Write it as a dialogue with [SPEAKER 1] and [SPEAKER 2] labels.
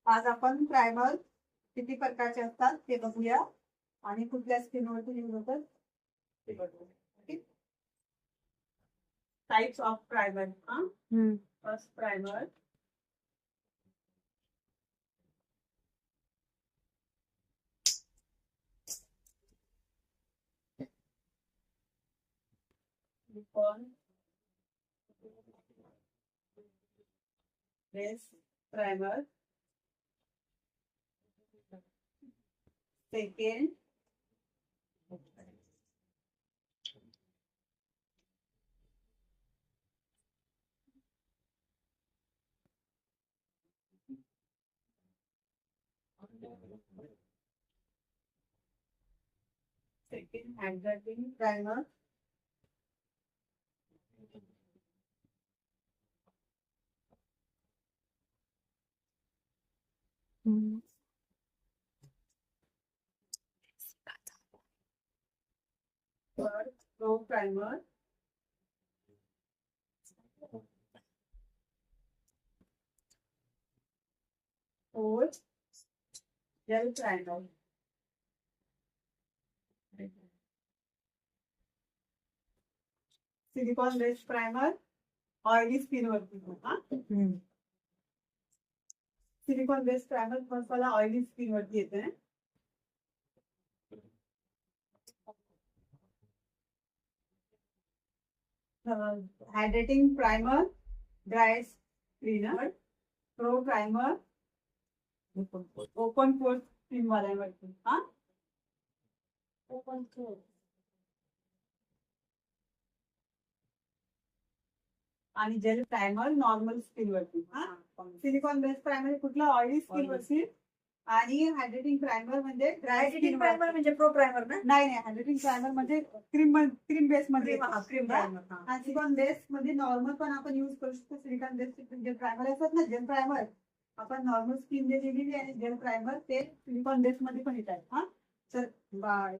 [SPEAKER 1] आज आपण प्रायमर किती प्रकारचे असतात ते बघूया आणि कुठल्या स्किनवरती यूज होतात ते बघूया. Types of primer. First primer, base primer, second hydrating primer, third pro primer, fourth gel primer, silicone based primer oily skin वरती. सिलिकॉन बेस्ड प्रायमर मला ऑइली स्किन वरती येते. Hydrating primer, dry cleaner, pro primer, open pores skin वाल्यांवरती. Open pores आणि gel primer normal skin वरती. Silicone based primer कुठला oily skin वरती आणि हायड्रेटिंग प्रायमर म्हणजे ड्राय स्किन
[SPEAKER 2] प्रायमर म्हणजे प्रो प्रायमर ना?
[SPEAKER 1] नाही हायड्रेटिंग प्रायमर म्हणजे क्रीम बेस मध्ये.
[SPEAKER 2] Cream primer.
[SPEAKER 1] सिलिकॉन बेस मध्ये नॉर्मल पण आपण युज करू शकतो. सिलिकॉन बेस जे प्रायमर असतात ना, जेल प्रायमर आपण नॉर्मल स्किन जे दिलेली आणि जेल प्रायमर ते सिलिकॉन बेस मध्ये पण येतात. तर बाय